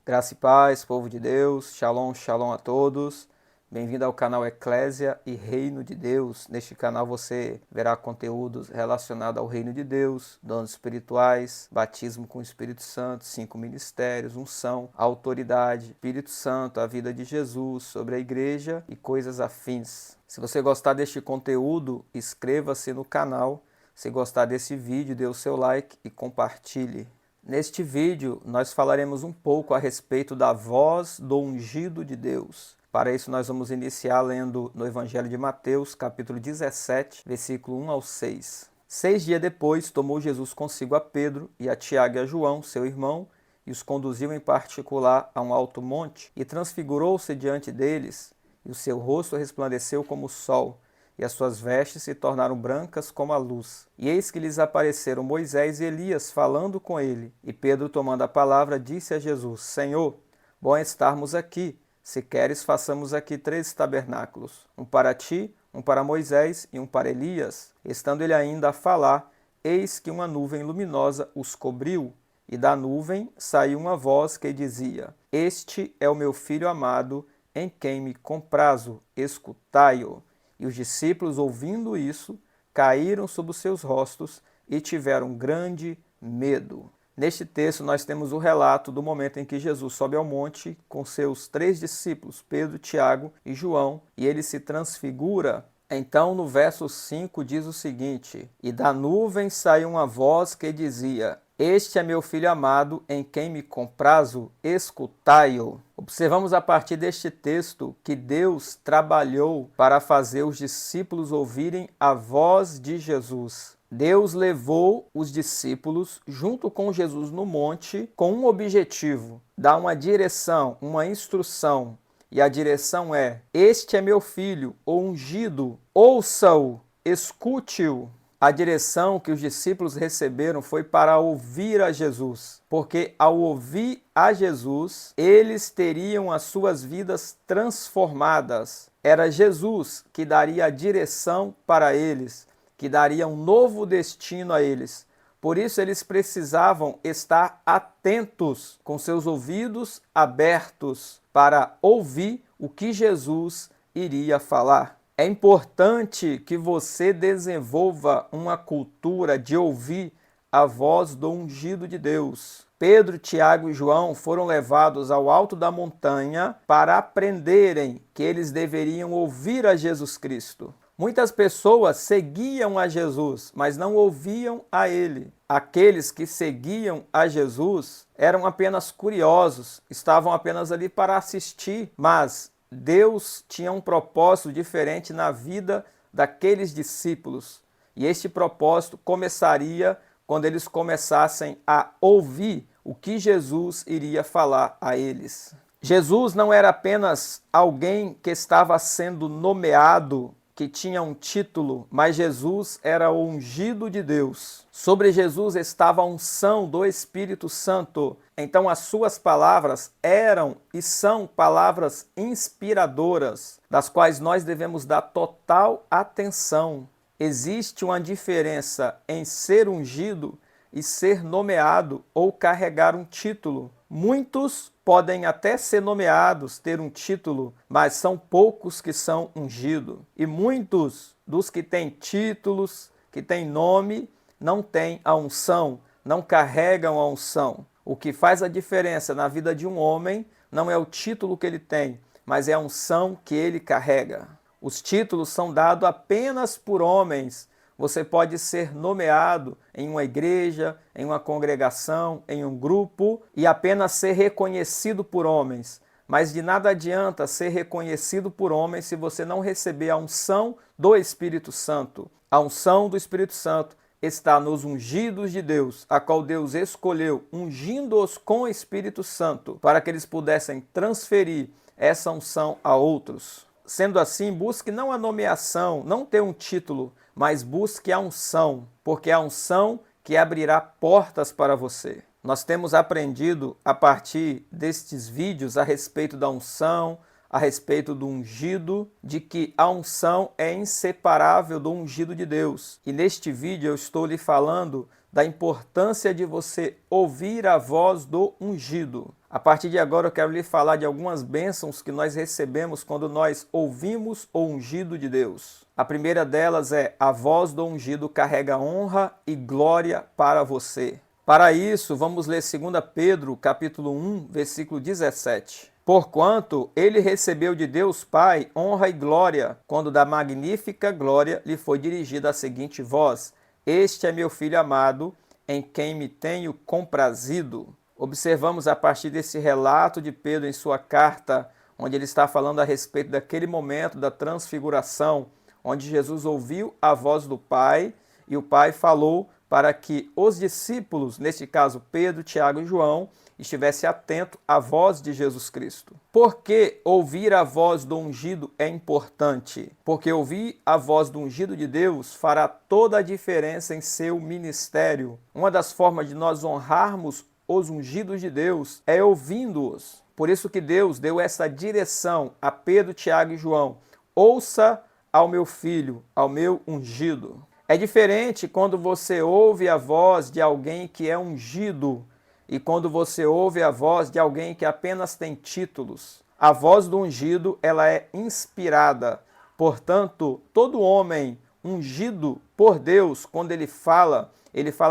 Graça e paz, povo de Deus, shalom, shalom a todos. Bem-vindo ao canal Eclésia e Reino de Deus. Neste canal você verá conteúdos relacionados ao Reino de Deus, dons espirituais, batismo com o Espírito Santo, 5 ministérios, unção, autoridade, Espírito Santo, a vida de Jesus, sobre a igreja e coisas afins. Se você gostar deste conteúdo, inscreva-se no canal. Se gostar desse vídeo, dê o seu like e compartilhe. Neste vídeo, nós falaremos um pouco a respeito da voz do ungido de Deus. Para isso, nós vamos iniciar lendo no Evangelho de Mateus, capítulo 17, versículo 1 ao 6. 6 dias depois, tomou Jesus consigo a Pedro e a Tiago e a João, seu irmão, e os conduziu em particular a um alto monte, e transfigurou-se diante deles, e o seu rosto resplandeceu como o sol, e as suas vestes se tornaram brancas como a luz. E eis que lhes apareceram Moisés e Elias falando com ele. E Pedro, tomando a palavra, disse a Jesus: Senhor, bom é estarmos aqui. Se queres, façamos aqui 3 tabernáculos, um para ti, um para Moisés e um para Elias. Estando ele ainda a falar, eis que uma nuvem luminosa os cobriu, e da nuvem saiu uma voz que dizia: Este é o meu filho amado, em quem me comprazo, escutai-o. E os discípulos, ouvindo isso, caíram sobre os seus rostos e tiveram grande medo. Neste texto, nós temos o relato do momento em que Jesus sobe ao monte com seus 3 discípulos, Pedro, Tiago e João, e ele se transfigura. Então, no verso 5, diz o seguinte: E da nuvem saiu uma voz que dizia: Este é meu filho amado, em quem me comprazo, escutai-o. Observamos a partir deste texto que Deus trabalhou para fazer os discípulos ouvirem a voz de Jesus. Deus levou os discípulos junto com Jesus no monte com um objetivo: dar uma direção, uma instrução. E a direção é: Este é meu filho, o ungido, ouça-o, escute-o. A direção que os discípulos receberam foi para ouvir a Jesus, porque ao ouvir a Jesus, eles teriam as suas vidas transformadas. Era Jesus que daria a direção para eles, que daria um novo destino a eles. Por isso eles precisavam estar atentos, com seus ouvidos abertos, para ouvir o que Jesus iria falar. É importante que você desenvolva uma cultura de ouvir a voz do ungido de Deus. Pedro, Tiago e João foram levados ao alto da montanha para aprenderem que eles deveriam ouvir a Jesus Cristo. Muitas pessoas seguiam a Jesus, mas não ouviam a ele. Aqueles que seguiam a Jesus eram apenas curiosos, estavam apenas ali para assistir, mas Deus tinha um propósito diferente na vida daqueles discípulos. E este propósito começaria quando eles começassem a ouvir o que Jesus iria falar a eles. Jesus não era apenas alguém que estava sendo nomeado, que tinha um título, mas Jesus era o ungido de Deus. Sobre Jesus estava a unção do Espírito Santo. Então as suas palavras eram e são palavras inspiradoras, das quais nós devemos dar total atenção. Existe uma diferença em ser ungido e ser nomeado ou carregar um título. Muitos podem até ser nomeados, ter um título, mas são poucos que são ungidos. E muitos dos que têm títulos, que têm nome, não têm a unção, não carregam a unção. O que faz a diferença na vida de um homem não é o título que ele tem, mas é a unção que ele carrega. Os títulos são dados apenas por homens. Você pode ser nomeado em uma igreja, em uma congregação, em um grupo e apenas ser reconhecido por homens. Mas de nada adianta ser reconhecido por homens se você não receber a unção do Espírito Santo. A unção do Espírito Santo está nos ungidos de Deus, a qual Deus escolheu, ungindo-os com o Espírito Santo, para que eles pudessem transferir essa unção a outros. Sendo assim, busque não a nomeação, não ter um título, mas busque a unção, porque é a unção que abrirá portas para você. Nós temos aprendido a partir destes vídeos a respeito da unção, a respeito do ungido, de que a unção é inseparável do ungido de Deus. E neste vídeo eu estou lhe falando da importância de você ouvir a voz do ungido. A partir de agora eu quero lhe falar de algumas bênçãos que nós recebemos quando nós ouvimos o ungido de Deus. A primeira delas é: a voz do ungido carrega honra e glória para você. Para isso, vamos ler 2 Pedro, capítulo 1, versículo 17. Porquanto ele recebeu de Deus Pai honra e glória, quando da magnífica glória lhe foi dirigida a seguinte voz: Este é meu Filho amado, em quem me tenho comprazido. Observamos a partir desse relato de Pedro em sua carta, onde ele está falando a respeito daquele momento da transfiguração, onde Jesus ouviu a voz do Pai e o Pai falou para que os discípulos, neste caso Pedro, Tiago e João, estivessem atentos à voz de Jesus Cristo. Por que ouvir a voz do ungido é importante? Porque ouvir a voz do ungido de Deus fará toda a diferença em seu ministério. Uma das formas de nós honrarmos os ungidos de Deus é ouvindo-os. Por isso que Deus deu essa direção a Pedro, Tiago e João: ouça ao meu filho, ao meu ungido. É diferente quando você ouve a voz de alguém que é ungido e quando você ouve a voz de alguém que apenas tem títulos. A voz do ungido, ela é inspirada. Portanto, todo homem ungido por Deus, quando ele fala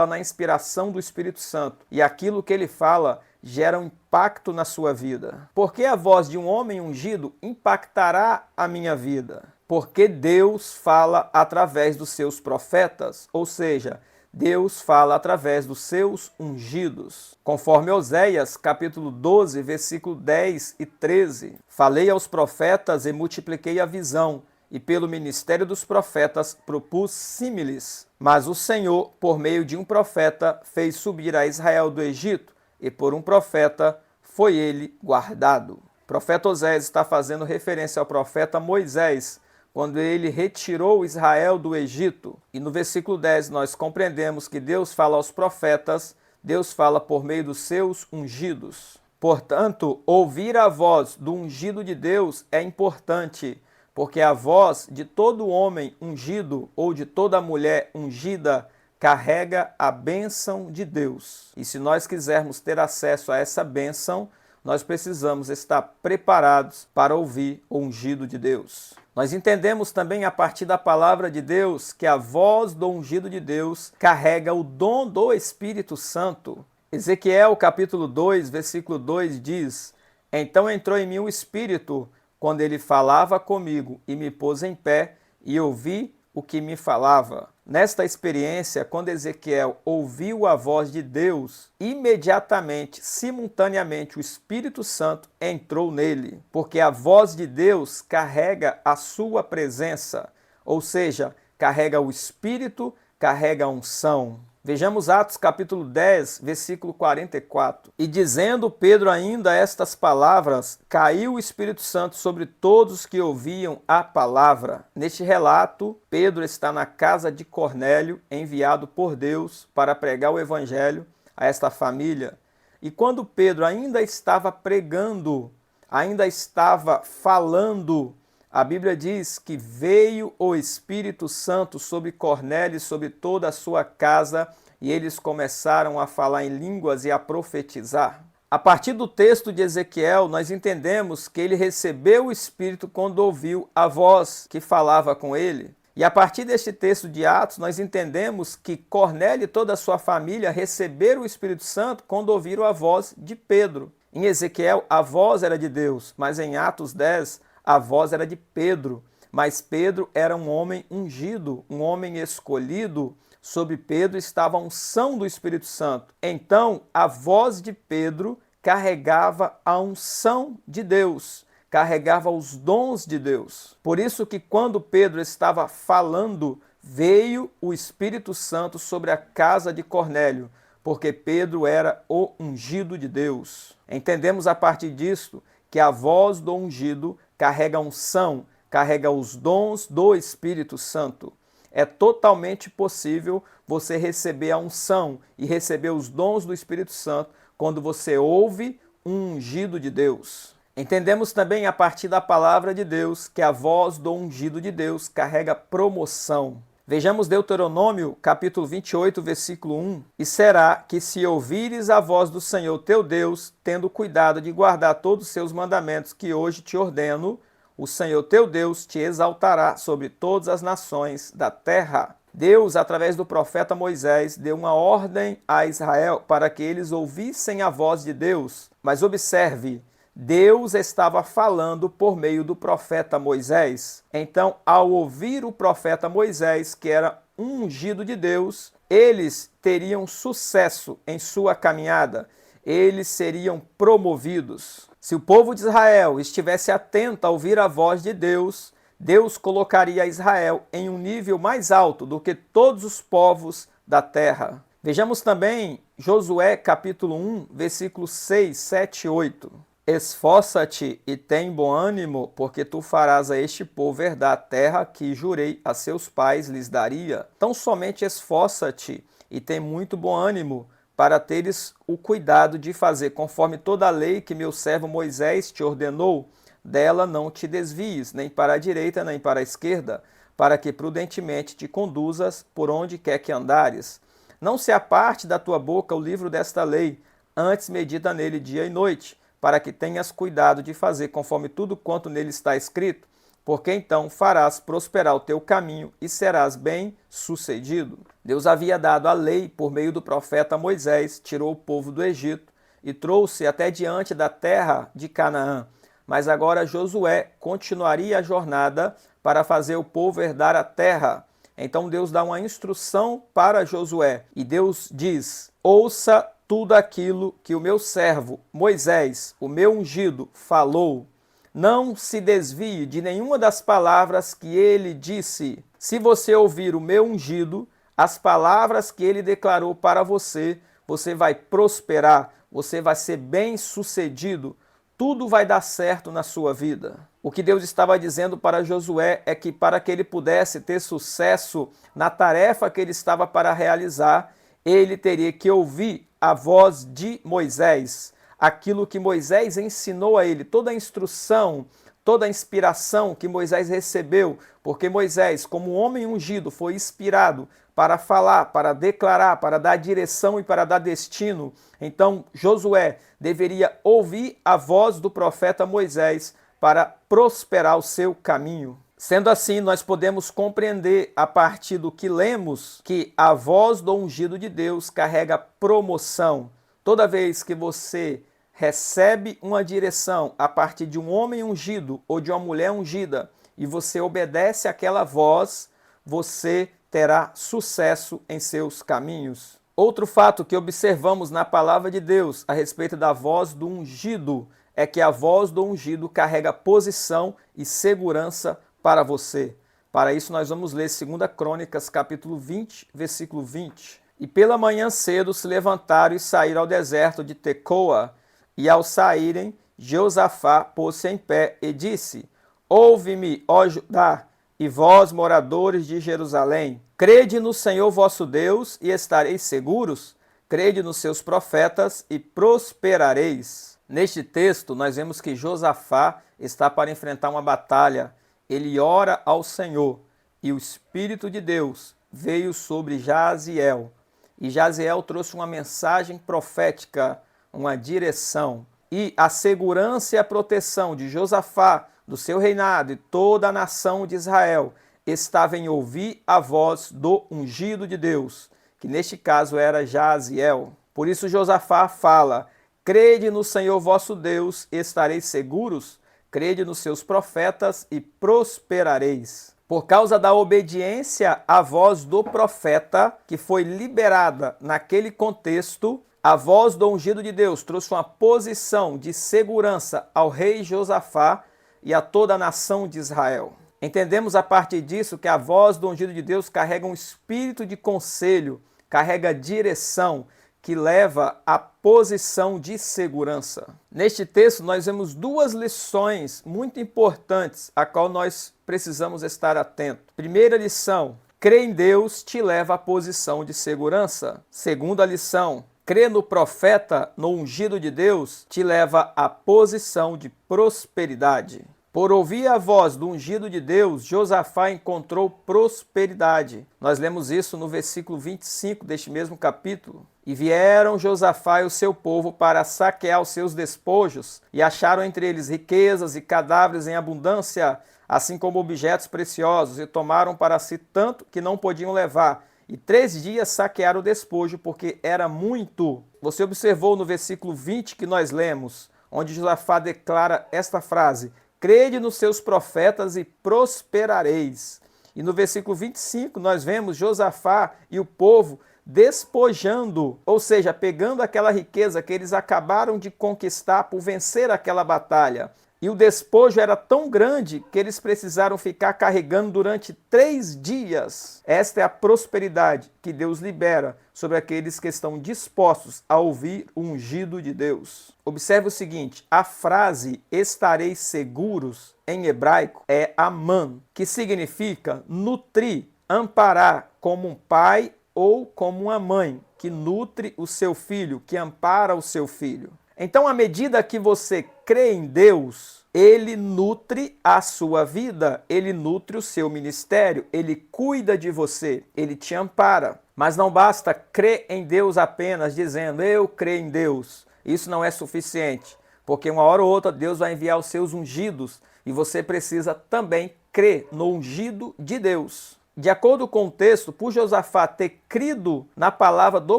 na inspiração do Espírito Santo. E aquilo que ele fala gera um impacto na sua vida. Porque a voz de um homem ungido impactará a minha vida? Porque Deus fala através dos seus profetas, ou seja, Deus fala através dos seus ungidos. Conforme Oséias, capítulo 12, versículo 10 e 13. Falei aos profetas e multipliquei a visão, e pelo ministério dos profetas propus símiles. Mas o Senhor, por meio de um profeta, fez subir a Israel do Egito, e por um profeta foi ele guardado. O profeta Oséias está fazendo referência ao profeta Moisés, quando ele retirou Israel do Egito. E no versículo 10 nós compreendemos que Deus fala aos profetas, Deus fala por meio dos seus ungidos. Portanto, ouvir a voz do ungido de Deus é importante, porque a voz de todo homem ungido ou de toda mulher ungida carrega a bênção de Deus. E se nós quisermos ter acesso a essa bênção, nós precisamos estar preparados para ouvir o ungido de Deus. Nós entendemos também a partir da palavra de Deus que a voz do ungido de Deus carrega o dom do Espírito Santo. Ezequiel capítulo 2, versículo 2 diz: Então entrou em mim o Espírito, quando ele falava comigo, e me pôs em pé, e ouvi o que me falava. Nesta experiência, quando Ezequiel ouviu a voz de Deus, imediatamente, simultaneamente, o Espírito Santo entrou nele, porque a voz de Deus carrega a sua presença, ou seja, carrega o Espírito, carrega a unção. Vejamos Atos capítulo 10, versículo 44. E dizendo Pedro ainda estas palavras, caiu o Espírito Santo sobre todos que ouviam a palavra. Neste relato, Pedro está na casa de Cornélio, enviado por Deus para pregar o evangelho a esta família. E quando Pedro ainda estava pregando, ainda estava falando, a Bíblia diz que veio o Espírito Santo sobre Cornélio e sobre toda a sua casa, e eles começaram a falar em línguas e a profetizar. A partir do texto de Ezequiel, nós entendemos que ele recebeu o Espírito quando ouviu a voz que falava com ele. E a partir deste texto de Atos, nós entendemos que Cornélio e toda a sua família receberam o Espírito Santo quando ouviram a voz de Pedro. Em Ezequiel, a voz era de Deus, mas em Atos 10, a voz era de Pedro, mas Pedro era um homem ungido, um homem escolhido. Sobre Pedro estava a unção do Espírito Santo. Então, a voz de Pedro carregava a unção de Deus, carregava os dons de Deus. Por isso que quando Pedro estava falando, veio o Espírito Santo sobre a casa de Cornélio, porque Pedro era o ungido de Deus. Entendemos a partir disto que a voz do ungido carrega a unção, carrega os dons do Espírito Santo. É totalmente possível você receber a unção e receber os dons do Espírito Santo quando você ouve um ungido de Deus. Entendemos também a partir da palavra de Deus que a voz do ungido de Deus carrega promoção. Vejamos Deuteronômio, capítulo 28, versículo 1. E será que se ouvires a voz do Senhor teu Deus, tendo cuidado de guardar todos os seus mandamentos que hoje te ordeno, o Senhor teu Deus te exaltará sobre todas as nações da terra. Deus, através do profeta Moisés, deu uma ordem a Israel para que eles ouvissem a voz de Deus. Mas observe, Deus estava falando por meio do profeta Moisés. Então, ao ouvir o profeta Moisés, que era um ungido de Deus, eles teriam sucesso em sua caminhada, eles seriam promovidos. Se o povo de Israel estivesse atento a ouvir a voz de Deus, Deus colocaria Israel em um nível mais alto do que todos os povos da terra. Vejamos também Josué capítulo 1, versículos 6, 7 e 8. Esforça-te e tem bom ânimo, porque tu farás a este povo herdar a terra que jurei a seus pais lhes daria. Então somente esforça-te e tem muito bom ânimo, para teres o cuidado de fazer conforme toda a lei que meu servo Moisés te ordenou. Dela não te desvies, nem para a direita, nem para a esquerda, para que prudentemente te conduzas por onde quer que andares. Não se aparte da tua boca o livro desta lei, antes medita nele dia e noite, para que tenhas cuidado de fazer conforme tudo quanto nele está escrito, porque então farás prosperar o teu caminho e serás bem-sucedido. Deus havia dado a lei por meio do profeta Moisés, tirou o povo do Egito e trouxe até diante da terra de Canaã. Mas agora Josué continuaria a jornada para fazer o povo herdar a terra. Então Deus dá uma instrução para Josué e Deus diz: ouça tudo aquilo que o meu servo Moisés, o meu ungido, falou. Não se desvie de nenhuma das palavras que ele disse. Se você ouvir o meu ungido, as palavras que ele declarou para você, você vai prosperar, você vai ser bem-sucedido. Tudo vai dar certo na sua vida. O que Deus estava dizendo para Josué é que para que ele pudesse ter sucesso na tarefa que ele estava para realizar, ele teria que ouvir a voz de Moisés, aquilo que Moisés ensinou a ele, toda a instrução, toda a inspiração que Moisés recebeu, porque Moisés, como homem ungido, foi inspirado para falar, para declarar, para dar direção e para dar destino. Então, Josué deveria ouvir a voz do profeta Moisés para prosperar o seu caminho. Sendo assim, nós podemos compreender a partir do que lemos que a voz do ungido de Deus carrega promoção. Toda vez que você recebe uma direção a partir de um homem ungido ou de uma mulher ungida e você obedece àquela voz, você terá sucesso em seus caminhos. Outro fato que observamos na palavra de Deus a respeito da voz do ungido é que a voz do ungido carrega posição e segurança para você. Para isso nós vamos ler 2 Crônicas, capítulo 20, versículo 20. E pela manhã cedo se levantaram e saíram ao deserto de Tecoa, e ao saírem, Josafá pôs-se em pé e disse: ouve-me, ó Judá, e vós, moradores de Jerusalém, crede no Senhor vosso Deus e estareis seguros, crede nos seus profetas e prosperareis. Neste texto, nós vemos que Josafá está para enfrentar uma batalha. Ele ora ao Senhor e o Espírito de Deus veio sobre Jaziel. E Jaziel trouxe uma mensagem profética, uma direção. E a segurança e a proteção de Josafá, do seu reinado e toda a nação de Israel estava em ouvir a voz do ungido de Deus, que neste caso era Jaziel. Por isso Josafá fala: crede no Senhor vosso Deus e estareis seguros, crede nos seus profetas e prosperareis. Por causa da obediência à voz do profeta, que foi liberada naquele contexto, a voz do ungido de Deus trouxe uma posição de segurança ao rei Josafá e a toda a nação de Israel. Entendemos a partir disso que a voz do ungido de Deus carrega um espírito de conselho, carrega direção, que leva à posição de segurança. Neste texto nós vemos duas lições muito importantes a qual nós precisamos estar atentos. Primeira lição: crer em Deus te leva à posição de segurança. Segunda lição: crer no profeta, no ungido de Deus, te leva à posição de prosperidade. Por ouvir a voz do ungido de Deus, Josafá encontrou prosperidade. Nós lemos isso no versículo 25 deste mesmo capítulo. E vieram Josafá e o seu povo para saquear os seus despojos, e acharam entre eles riquezas e cadáveres em abundância, assim como objetos preciosos, e tomaram para si tanto que não podiam levar. E 3 dias saquearam o despojo, porque era muito. Você observou no versículo 20 que nós lemos, onde Josafá declara esta frase: crede nos seus profetas e prosperareis. E no versículo 25 nós vemos Josafá e o povo despojando, ou seja, pegando aquela riqueza que eles acabaram de conquistar por vencer aquela batalha. E o despojo era tão grande que eles precisaram ficar carregando durante 3 dias. Esta é a prosperidade que Deus libera sobre aqueles que estão dispostos a ouvir o ungido de Deus. Observe o seguinte, a frase "estareis seguros" em hebraico é aman, que significa nutrir, amparar, como um pai ou como uma mãe que nutre o seu filho, que ampara o seu filho. Então, à medida que você crê em Deus, Ele nutre a sua vida, Ele nutre o seu ministério, Ele cuida de você, Ele te ampara. Mas não basta crer em Deus apenas dizendo, eu creio em Deus. Isso não é suficiente, porque uma hora ou outra Deus vai enviar os seus ungidos e você precisa também crer no ungido de Deus. De acordo com o texto, por Josafá ter crido na palavra do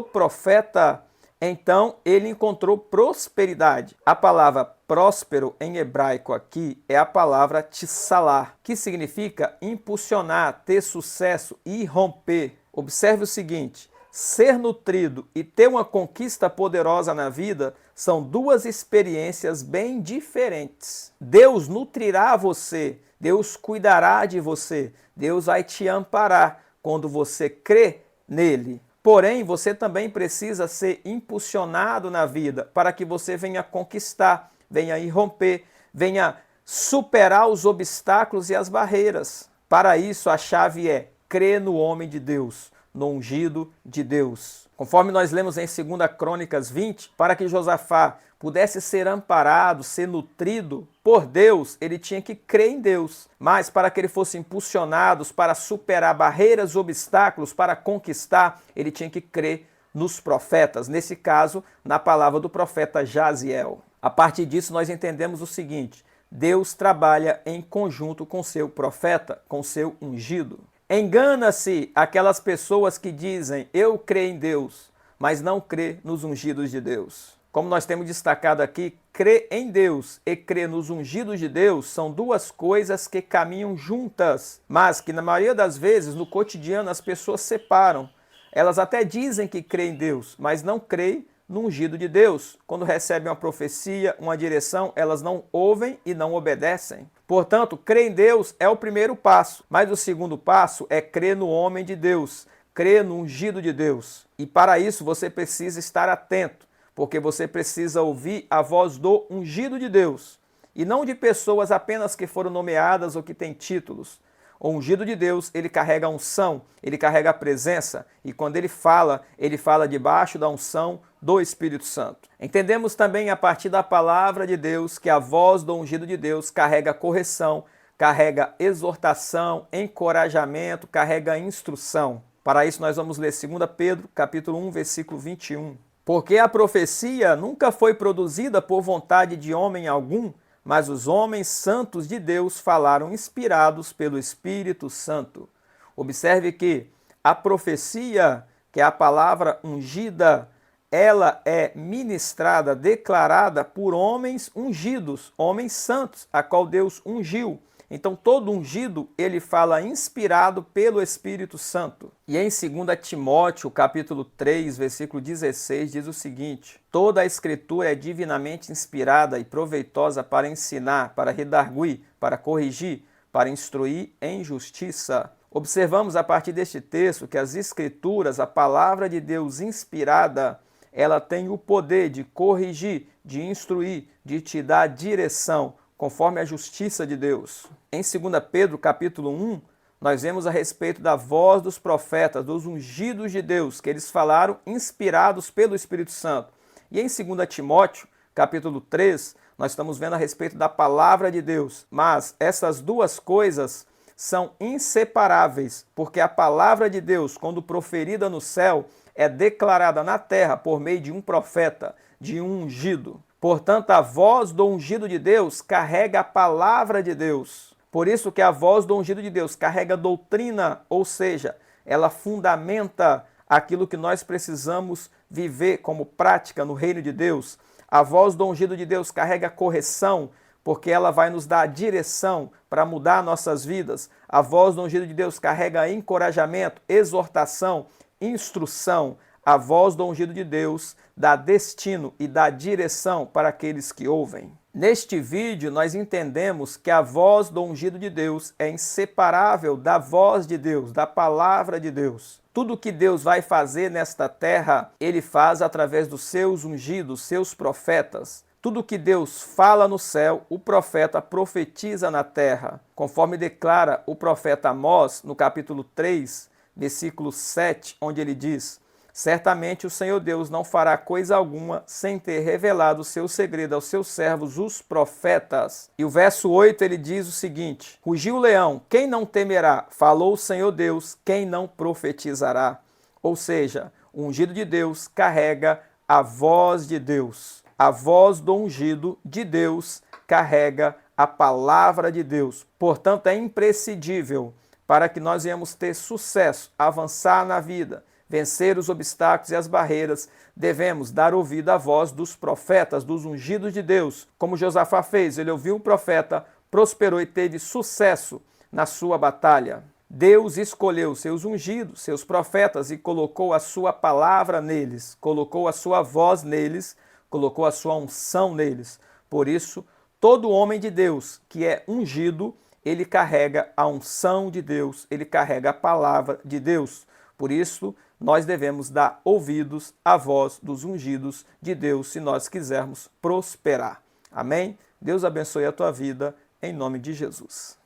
profeta, então ele encontrou prosperidade. A palavra próspero em hebraico aqui é a palavra tsalar, que significa impulsionar, ter sucesso e romper. Observe o seguinte, ser nutrido e ter uma conquista poderosa na vida são 2 experiências bem diferentes. Deus nutrirá você, Deus cuidará de você, Deus vai te amparar quando você crê nele. Porém, você também precisa ser impulsionado na vida para que você venha conquistar, venha irromper, venha superar os obstáculos e as barreiras. Para isso, a chave é crer no homem de Deus, no ungido de Deus. Conforme nós lemos em 2 Crônicas 20, para que Josafá pudesse ser amparado, ser nutrido por Deus, ele tinha que crer em Deus. Mas para que ele fosse impulsionado para superar barreiras, obstáculos, para conquistar, ele tinha que crer nos profetas, nesse caso, na palavra do profeta Jaziel. A partir disso, nós entendemos o seguinte, Deus trabalha em conjunto com seu profeta, com seu ungido. Engana-se aquelas pessoas que dizem, eu creio em Deus, mas não crê nos ungidos de Deus. Como nós temos destacado aqui, crer em Deus e crer nos ungidos de Deus são 2 coisas que caminham juntas, mas que na maioria das vezes, no cotidiano, as pessoas separam. Elas até dizem que creem em Deus, mas não creem no ungido de Deus. Quando recebem uma profecia, uma direção, elas não ouvem e não obedecem. Portanto, crer em Deus é o primeiro passo, mas o segundo passo é crer no homem de Deus, crer no ungido de Deus. E para isso você precisa estar atento, porque você precisa ouvir a voz do ungido de Deus, e não de pessoas apenas que foram nomeadas ou que têm títulos. O ungido de Deus, ele carrega a unção, ele carrega a presença, e quando ele fala debaixo da unção do Espírito Santo. Entendemos também a partir da palavra de Deus que a voz do ungido de Deus carrega correção, carrega exortação, encorajamento, carrega instrução. Para isso nós vamos ler 2 Pedro, capítulo 1, versículo 21. Porque a profecia nunca foi produzida por vontade de homem algum, mas os homens santos de Deus falaram inspirados pelo Espírito Santo. Observe que a profecia, que é a palavra ungida, ela é ministrada, declarada por homens ungidos, homens santos, a qual Deus ungiu. Então todo ungido, ele fala inspirado pelo Espírito Santo. E em 2 Timóteo, capítulo 3, versículo 16, diz o seguinte, toda a Escritura é divinamente inspirada e proveitosa para ensinar, para redarguir, para corrigir, para instruir em justiça. Observamos a partir deste texto que as Escrituras, a palavra de Deus inspirada, ela tem o poder de corrigir, de instruir, de te dar direção, conforme a justiça de Deus. Em 2 Pedro, capítulo 1, nós vemos a respeito da voz dos profetas, dos ungidos de Deus, que eles falaram inspirados pelo Espírito Santo. E em 2 Timóteo, capítulo 3, nós estamos vendo a respeito da palavra de Deus. Mas essas duas coisas são inseparáveis, porque a palavra de Deus, quando proferida no céu, é declarada na terra por meio de um profeta, de um ungido. Portanto, a voz do ungido de Deus carrega a palavra de Deus. Por isso que a voz do ungido de Deus carrega doutrina, ou seja, ela fundamenta aquilo que nós precisamos viver como prática no reino de Deus. A voz do ungido de Deus carrega correção, porque ela vai nos dar direção para mudar nossas vidas. A voz do ungido de Deus carrega encorajamento, exortação, instrução. A voz do ungido de Deus dá destino e dá direção para aqueles que ouvem. Neste vídeo, nós entendemos que a voz do ungido de Deus é inseparável da voz de Deus, da palavra de Deus. Tudo que Deus vai fazer nesta terra, Ele faz através dos seus ungidos, seus profetas. Tudo que Deus fala no céu, o profeta profetiza na terra. Conforme declara o profeta Amós, no capítulo 3, versículo 7, onde ele diz: certamente o Senhor Deus não fará coisa alguma sem ter revelado o seu segredo aos seus servos, os profetas. E o verso 8 ele diz o seguinte: rugiu o leão, quem não temerá? Falou o Senhor Deus, quem não profetizará? Ou seja, o ungido de Deus carrega a voz de Deus. A voz do ungido de Deus carrega a palavra de Deus. Portanto, é imprescindível para que nós venhamos ter sucesso, avançar na vida, vencer os obstáculos e as barreiras, devemos dar ouvido à voz dos profetas, dos ungidos de Deus, como Josafá fez. Ele ouviu um profeta, prosperou e teve sucesso na sua batalha. Deus escolheu seus ungidos, seus profetas, e colocou a sua palavra neles, colocou a sua voz neles, colocou a sua unção neles. Por isso, todo homem de Deus que é ungido, ele carrega a unção de Deus, ele carrega a palavra de Deus. Por isso, nós devemos dar ouvidos à voz dos ungidos de Deus se nós quisermos prosperar. Amém? Deus abençoe a tua vida, em nome de Jesus.